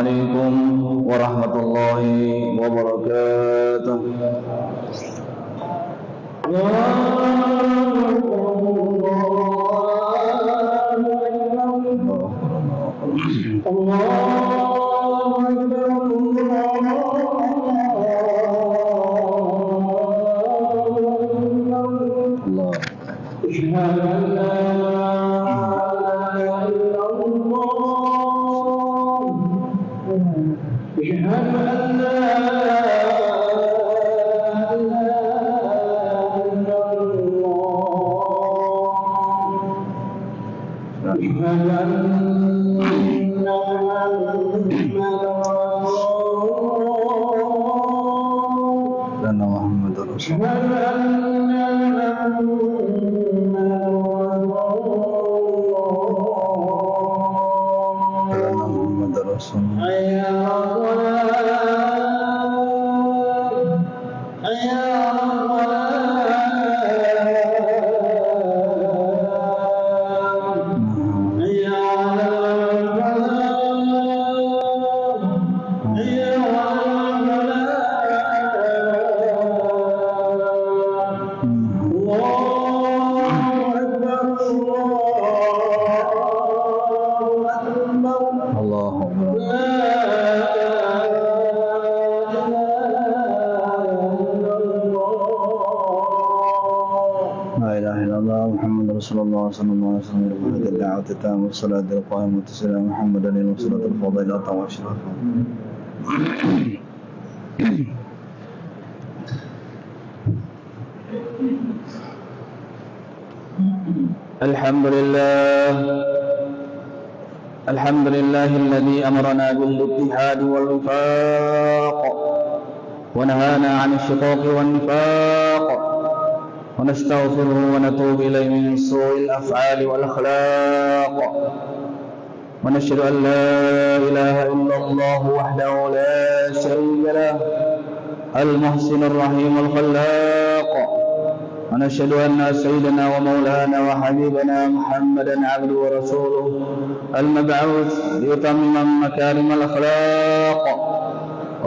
عليكم ورحمة الله وبركاته. والصلاة القائمة والسلام محمدا وصلاة الفضيلة وأشرف. الحمد لله الذي أمرنا بالاتحاد والوفاق ونهانا عن الشقاق والنفاق ونستغفره ونتوب إليه من سوء الأفعال والأخلاق ونشهد أن لا إله إلا الله وحده لا شريك له المحسن الرحيم الخلاق ونشهد أن سيدنا ومولانا وحبيبنا محمدا عبده ورسوله المبعوث ليتمم مكارم الأخلاق.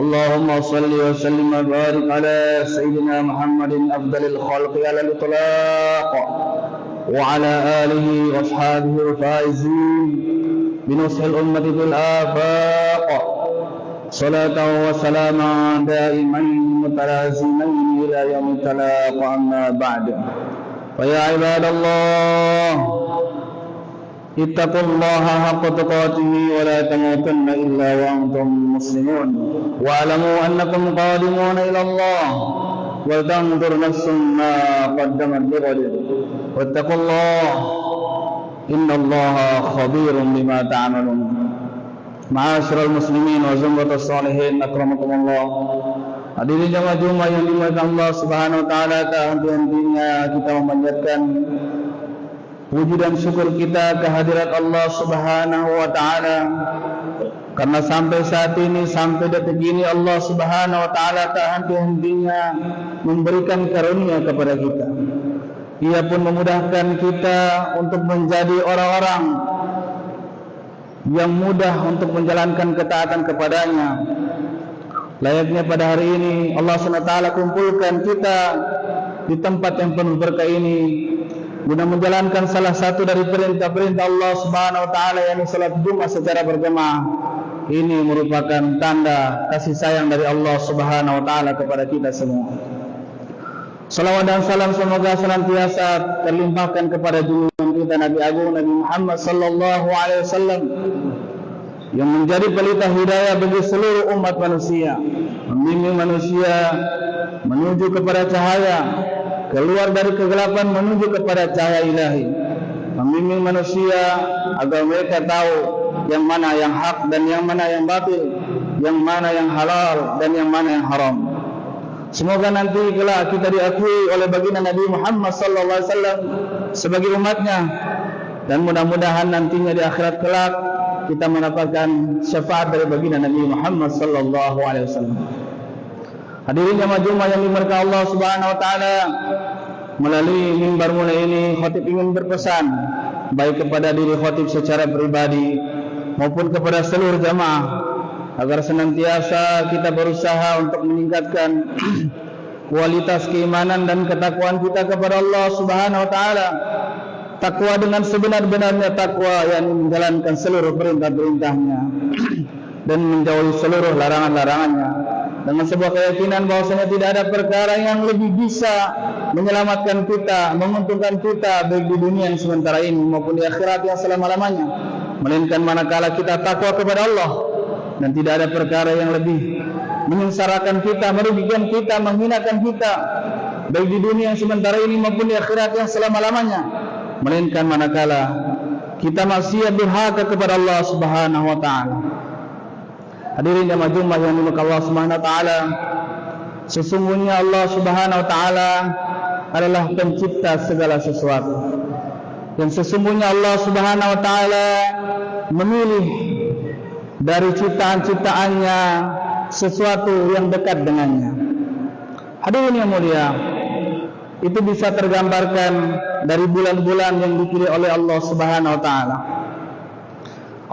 اللهم صل وسلم وبارك على سيدنا محمد أفضل الخلق على الإطلاق وعلى آله وأصحابه الفائزين بنصح الأمة في الآفاق صلاة وسلاما دائمين متلازمين إلى يوم التلاق. أما بعد فيا عباد الله اتقوا الله حق تقاته ولا تموتن إلا وأنتم مسلمون واعلموا أنكم قادمون إلى الله ولتنظر نفس ما قدمت لغد واتقوا الله إن الله خبير بما تعملون. Ma'asyiral muslimin wa zumratus salihin, akramakumullah. Hadirin jamaah Jumat yang dimuliakan Allah Subhanahu wa taala, henti-hentinya kita memanjatkan puji dan syukur kita kehadirat Allah Subhanahu wa taala karena sampai saat ini, sampai detik ini Allah Subhanahu wa taala tak henti-hentinya memberikan karunia kepada kita. Ia pun memudahkan kita untuk menjadi orang-orang yang mudah untuk menjalankan ketaatan kepadanya. Layaknya pada hari ini Allah SWT kumpulkan kita di tempat yang penuh berkah ini guna menjalankan salah satu dari perintah-perintah Allah Subhanahu wa taala, yakni salat Jumat secara berjamaah. Ini merupakan tanda kasih sayang dari Allah Subhanahu wa taala kepada kita semua. Salawat dan salam semoga senantiasa terlimpahkan kepada junjungan kita Nabi Agung Nabi Muhammad sallallahu alaihi wasallam yang menjadi pelita hidayah bagi seluruh umat manusia, membimbing manusia menuju kepada cahaya, keluar dari kegelapan menuju kepada cahaya ilahi, membimbing manusia agar mereka tahu yang mana yang hak dan yang mana yang batil, yang mana yang halal dan yang mana yang haram. Semoga nanti kelak kita diakui oleh baginda Nabi Muhammad sallallahu alaihi wasallam sebagai umatnya, dan mudah-mudahan nantinya di akhirat kelak kita mendapatkan syafaat dari baginda Nabi Muhammad sallallahu alaihi wasallam. Hadirin jamaah Jumat yang dimuliakan Allah Subhanahu wa taala, melalui mimbar mulia ini khatib ingin berpesan baik kepada diri khatib secara pribadi maupun kepada seluruh jamaah agar senantiasa kita berusaha untuk meningkatkan kualitas keimanan dan ketakwaan kita kepada Allah Subhanahu wa taala. Takwa dengan sebenar-benarnya takwa, yang menjalankan seluruh perintah-perintahnya dan menjauhi seluruh larangan-larangannya, dengan sebuah keyakinan bahwasanya tidak ada perkara yang lebih bisa menyelamatkan kita, menguntungkan kita baik di dunia yang sementara ini maupun di akhirat yang selama-lamanya, melainkan manakala kita takwa kepada Allah. Dan tidak ada perkara yang lebih menyengsarakan kita, merugikan kita, menghinakan kita baik di dunia yang sementara ini maupun di akhirat yang selama-lamanya, melainkan manakala kita maksiat durhaka kepada Allah Subhanahu wa taala. Hadirin jamaah Jumat yang dimuliakan Allah Subhanahu wa taala, sesungguhnya Allah Subhanahu wa taala adalah pencipta segala sesuatu. Dan sesungguhnya Allah Subhanahu wa taala memilih dari ciptaan-ciptaannya sesuatu yang dekat dengannya. Hadirin yang mulia, itu bisa tergambarkan dari bulan-bulan yang dipilih oleh Allah Subhanahu wa taala.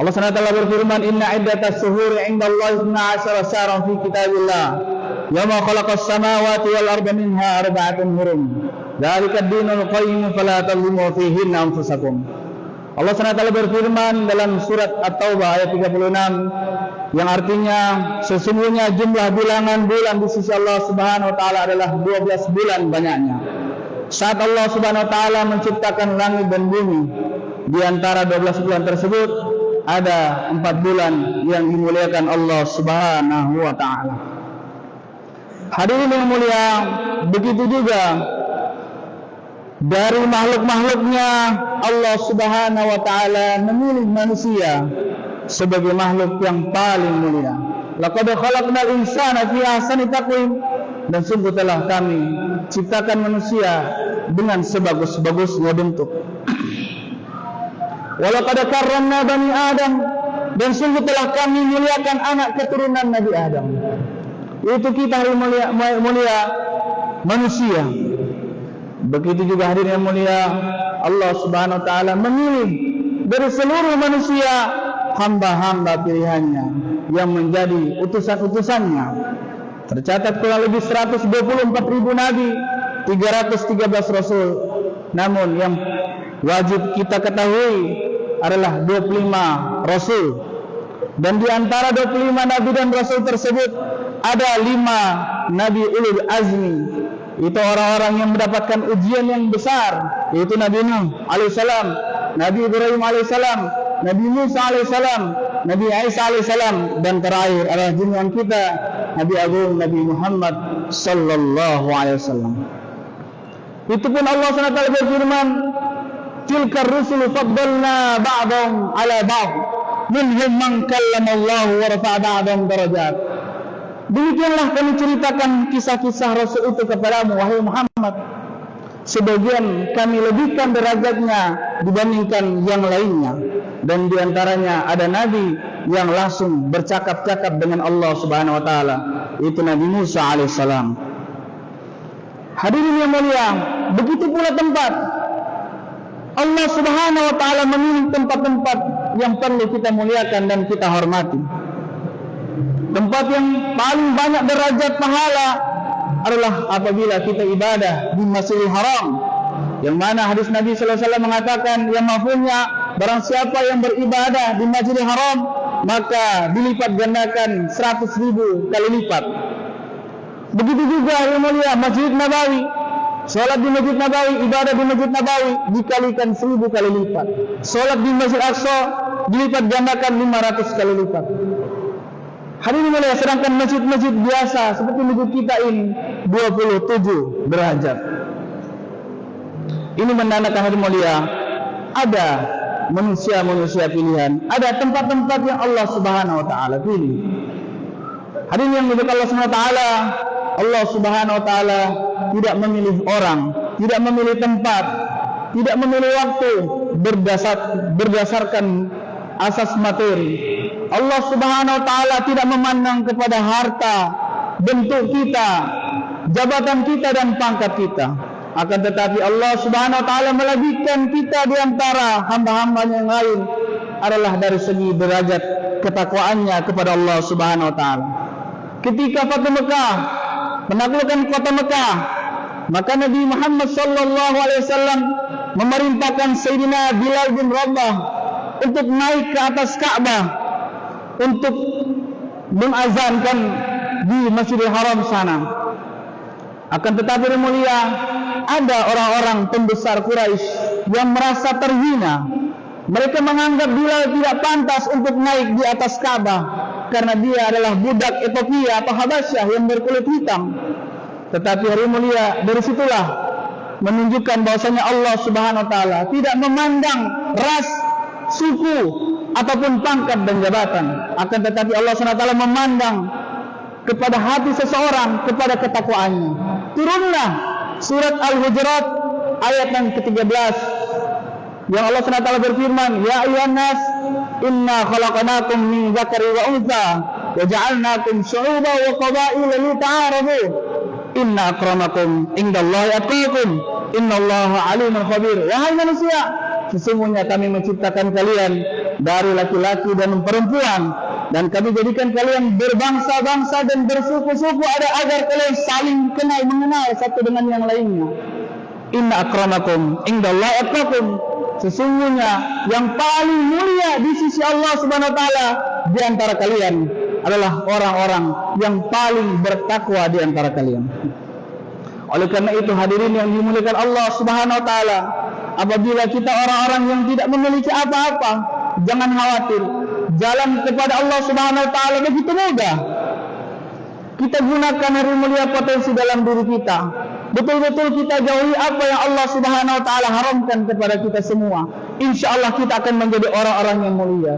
Allah Subhanahu wa taala berfirman, "Inna iddatas syuhuri 'indallahi 12 syahran fi kitabillah, yawma khalaqas samawati wal arda minha arba'atun hurum. Dzalika ad-dinul qayyim fala tadhlimu fihinna anfusakum." Allah Subhanahu wa taala berfirman dalam surat At-Taubah ayat 36, yang artinya sesungguhnya jumlah bilangan bulan di sisi Allah Subhanahu wa taala adalah 12 bulan banyaknya. Saat Allah Subhanahu wa taala menciptakan langit dan bumi, di antara 12 bulan tersebut ada 4 bulan yang dimuliakan Allah Subhanahu wa taala. Hadirin yang mulia, begitu juga dari makhluk-makhluknya Allah Subhanahu wa taala memilih manusia sebagai makhluk yang paling mulia. Laqad khalaqnal insana fi ahsani taqwim, dan sungguh telah kami ciptakan manusia dengan sebagus-bagusnya bentuk. Walaqad karramna bani Adam, dan sungguh telah kami muliakan anak keturunan Nabi Adam. Itu kita mulia manusia. Begitu juga hadirin yang mulia, Allah Subhanahu wa taala memilih dari seluruh manusia hamba-hamba pilihannya yang menjadi utusan-utusannya. Tercatat kurang lebih 124.000 nabi, 313 rasul. Namun yang wajib kita ketahui adalah 25 rasul. Dan di antara 25 nabi dan rasul tersebut ada 5 nabi ulul azmi. Itu orang-orang yang mendapatkan ujian yang besar, yaitu Nabi Nuh alaihissalam, Nabi Ibrahim alaihissalam, Nabi Musa alaihissalam, Nabi Isa alaihissalam, dan terakhir adalah junjungan kita Nabi Agung Nabi Muhammad sallallahu alaihi wasallam. Itu pun Allah SWT berfirman, "Tilkar rusulu faddalna ba'dahum 'ala ba'd, minhum man kallama Allah wa rafa'a ba'dahum darajat." Demikianlah kami ceritakan kisah-kisah Rasul itu kepadamu, wahai Muhammad. Sebagian kami lebihkan derajatnya dibandingkan yang lainnya. Dan diantaranya ada Nabi yang langsung bercakap-cakap dengan Allah Subhanahu wa taala, itu Nabi Musa alaihissalam. Hadirin yang mulia, begitu pula tempat Allah Subhanahu wa taala memilih tempat-tempat yang perlu kita muliakan dan kita hormati. Tempat yang paling banyak derajat pahala adalah apabila kita ibadah di Masjidil Haram, yang mana hadis Nabi sallallahu alaihi wasallam mengatakan, yang mafhumnya, barang siapa yang beribadah di Masjidil Haram maka dilipat gandakan 100.000 kali lipat. Begitu juga yang mulia Masjid Nabawi, salat di Masjid Nabawi, ibadah di Masjid Nabawi dikalikan 1000 kali lipat. Salat di Masjid Aqsa dilipat gandakan 500 kali lipat. Hadirin mulia, sedangkan masjid-masjid biasa seperti masjid kita ini 27 derajat. Ini menandakan, hadirin mulia, ada manusia-manusia pilihan, ada tempat-tempat yang Allah Subhanahu wa taala pilih. Hadirin yang dimuliakan Allah Subhanahu wa taala, Allah Subhanahu wa taala tidak memilih orang, tidak memilih tempat, tidak memilih waktu berdasarkan asas materi. Allah Subhanahu wa taala tidak memandang kepada harta, bentuk kita, jabatan kita dan pangkat kita. Akan tetapi Allah Subhanahu wa taala melebihkan kita di antara hamba-hambanya yang lain adalah dari segi derajat ketakwaannya kepada Allah Subhanahu wa taala. Ketika Fathu Mekah, penaklukan kota Mekah, maka Nabi Muhammad sallallahu alaihi wasallam memerintahkan Sayyidina Bilal bin Rabah untuk naik ke atas Ka'bah untuk mengazankan di Masjidil Haram sana. Akan tetapi yang mulia, ada orang-orang pembesar Quraisy yang merasa terhina. Mereka menganggap Bilal tidak pantas untuk naik di atas Ka'bah karena dia adalah budak Ethiopia atau Habasyah yang berkulit hitam. Tetapi hari mulia, dari situlah menunjukkan bahwasanya Allah Subhanahu wa taala tidak memandang ras, suku ataupun pangkat dan jabatan. Akan tetapi Allah Subhanahu wa taala memandang kepada hati seseorang, kepada ketakwaannya. Turunlah surat Al-Hujurat ayat yang ke-13 yang Allah Subhanahu wa taala berfirman, "Ya ayyuhan nas, inna khalaqnakum min dzakari wa untha wa ja'alnakum syu'uban wa qabaila lita'arafu. Inna akramakum indallahi atqakum. Innallaha alimun khabir." Wahai manusia, sesungguhnya kami menciptakan kalian dari laki-laki dan perempuan, dan kami jadikan kalian berbangsa-bangsa dan bersuku-suku agar kalian saling kenal mengenal satu dengan yang lainnya. Inna akramakum indallahi atqakum. Sesungguhnya yang paling mulia di sisi Allah Subhanahu wa taala di antara kalian adalah orang-orang yang paling bertakwa di antara kalian. Oleh karena itu hadirin yang dimuliakan Allah Subhanahu wa taala, apabila kita orang-orang yang tidak memiliki apa-apa, jangan khawatir. Jalan kepada Allah Subhanahu wa taala begitu mudah. Kita gunakan hari mulia potensi dalam diri kita. Betul-betul kita jauhi apa yang Allah Subhanahu wa taala haramkan kepada kita semua. Insyaallah kita akan menjadi orang-orang yang mulia.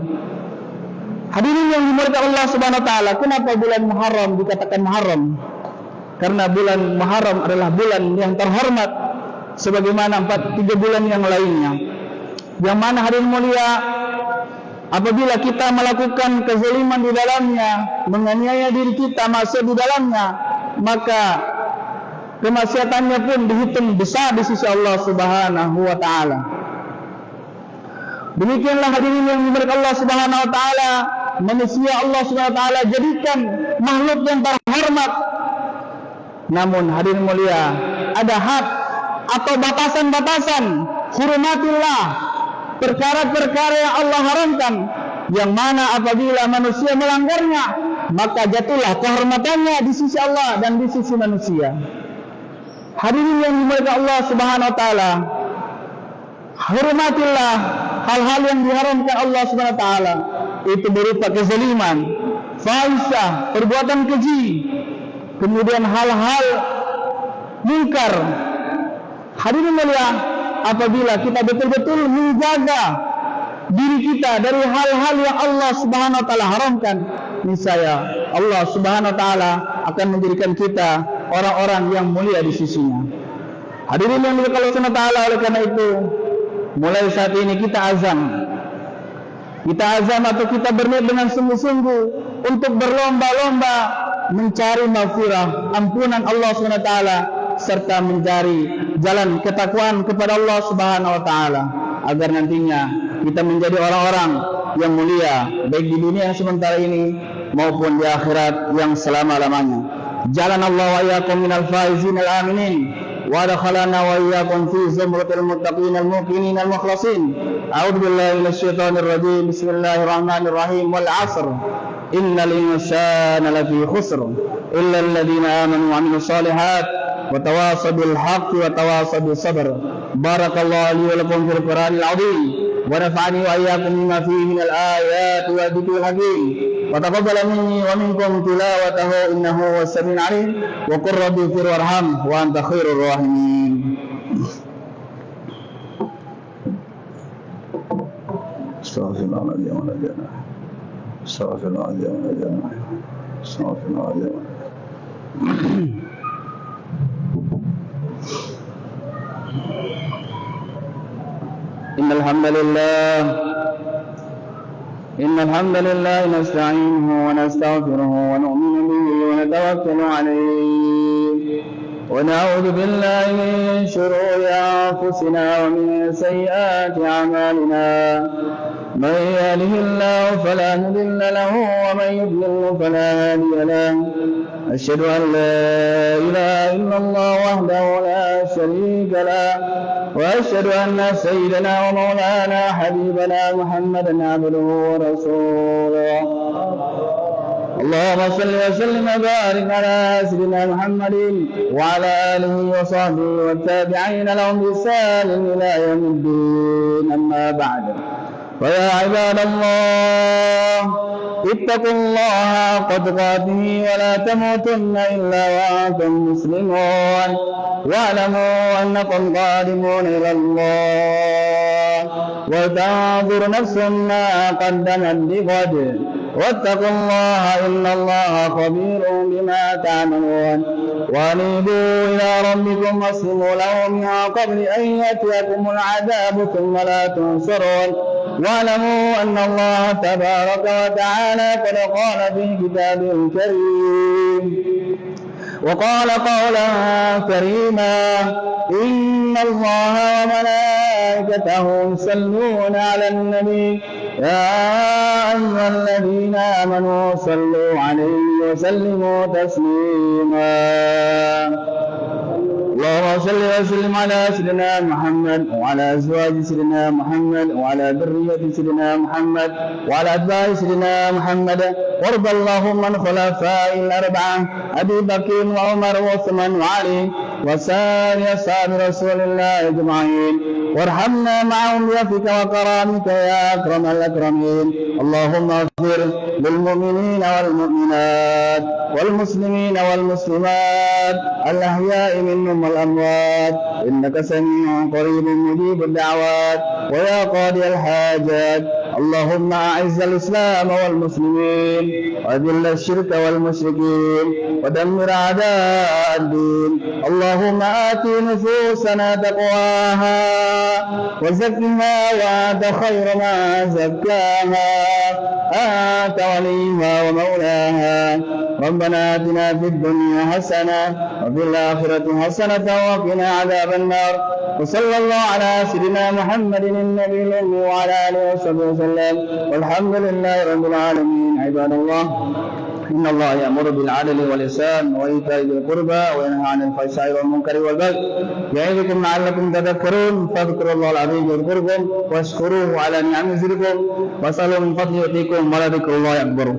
Hadirin yang dimuliakan Allah Subhanahu wa taala, kenapa bulan Muharram dikatakan Muharram? Karena bulan Muharram adalah bulan yang terhormat sebagaimana 3 bulan yang lainnya. Yang mana hadirin mulia, apabila kita melakukan kezaliman di dalamnya, menganiaya diri kita masuk di dalamnya, maka kemaksiatannya pun dihitung besar di sisi Allah Subhanahu wa taala. Demikianlah hadirin yang dimuliakan Allah Subhanahu wa taala, manusia Allah Subhanahu wa taala jadikan makhluk yang terhormat. Namun hadirin mulia, ada had atau batasan-batasan. Hurmatillah, perkara-perkara yang Allah haramkan, yang mana apabila manusia melanggarnya, maka jatuhlah kehormatannya di sisi Allah dan di sisi manusia. Hadirin yang dimuliakan Allah Subhanahu wa taala, hormatilah hal-hal yang diharamkan Allah Subhanahu wa taala, itu berupa kezaliman, fahisyah, perbuatan keji, kemudian hal-hal mungkar. Hadirin mulia, apabila kita betul-betul menjaga diri kita dari hal-hal yang Allah Subhanahu wa taala haramkan, niscaya Allah Subhanahu wa taala akan menjadikan kita orang-orang yang mulia di sisinya. Hadirin yang dimuliakan Allah Subhanahu wa taala, oleh karena itu mulai saat ini kita azam atau kita berniat dengan sungguh-sungguh untuk berlomba-lomba mencari maghfirah, ampunan Allah Subhanahu wa taala, serta mencari jalan ketakwaan kepada Allah Subhanahu wa taala, agar nantinya kita menjadi orang-orang yang mulia baik di dunia yang sementara ini maupun di akhirat yang selama-lamanya. Jalan Allah wa iyyakum minal faizin al-aminin wa adkhalana wa iyyakum fi zumratil muttaqin al-muqinin al-mukhlasin. A'udzu billahi minasyaitonir rajim. Bismillahirrahmanirrahim. Wal 'asr innal insana lafi khusr illa alladhina amanu wa 'amilus shalihat wa tawasaw bil haqqi wa tawasaw bis sabr. Barakallahu li wa lakum fil Qur'anil 'azim wa nafa'ani wa iyyakum bima fihi minal ayati wa dhikril hakim. وتقبل مني ومنكم تلاوته إنه هو السميع العليم وقل رب اغفر وارحم وأنت خير الراحمين. استغفر الله العظيم ونجانا استغفر الله العظيم ونجانا استغفر الله العظيم. إن الحمد لله نستعينه ونستغفره ونؤمن به ونتوكل عليه ونعوذ بالله من شرور أنفسنا ومن سيئات أعمالنا من يهده الله فلا مضل له ومن يضلل فلا هادي له أشهد أن لا إله إلا الله وحده لا شريك له وأشهد أن سيدنا ومولانا حبيبنا محمدا عبده ورسوله اللهم صل وسلم وبارك على سيدنا محمد وعلى آله وصحبه والتابعين لهم بإحسان إلى يوم الدين أما بعد فيا عباد الله اتقوا الله حق تقاته ولا تموتن إلا وأنتم مسلمون واعلموا أنكم قادمون إلى الله ولتنظر نفس ما قدمت لغد واتقوا الله إن الله خبير بما تعملون وأنيبوا إلى ربكم واسلموا له من قبل أن يأتيكم العذاب ثم لا تنصرون واعلموا أن الله تبارك وتعالى قد قال في كتابه الكريم وقال قولا كريما إن الله وملائكته يصلون على النبي يا أيها الذين آمنوا صلوا عليه وسلموا تسليما اللهم صل وسلم على سيدنا محمد وعلى أزواج سيدنا محمد وعلى ذرية سيدنا محمد وعلى أتباع سيدنا محمد وارض اللهم عن خلفاء الأربعة أبي بكر وعمر وعثمان وعلي وسائر أصحاب رسول الله أجمعين وارحمنا معهم بيدك وكرامك يا أكرم الأكرمين اللهم اغفر للمؤمنين والمؤمنات والمسلمين والمسلمات الأحياء منهم والأموات إنك سميع قريب مجيب الدعوات ويا قاضي الحاجات اللهم أعز الإسلام والمسلمين وأذل الشرك والمشركين ودمر أعداء الدين اللهم آت نفوسنا تقواها وزكها وأنت خير ما زكاها أنت وليها ومولاها ربنا آتنا في الدنيا حسنة وفي الآخرة حسنة وقنا عذاب النار وصلى الله على سيدنا محمد النبي الأمي وعلى آله وصحبه وسلم والحمد لله رب العالمين. عباد الله إن الله يأمر بالعدل والإحسان وإيتاء ذي القربى وينهى عن الفحشاء والمنكر والبغي يعظكم لعلكم تذكرون فاذكروا الله العظيم يذكركم واشكروه على نعمه يزدكم واسألوا من فضله يؤتيكم ولذكر الله أكبر.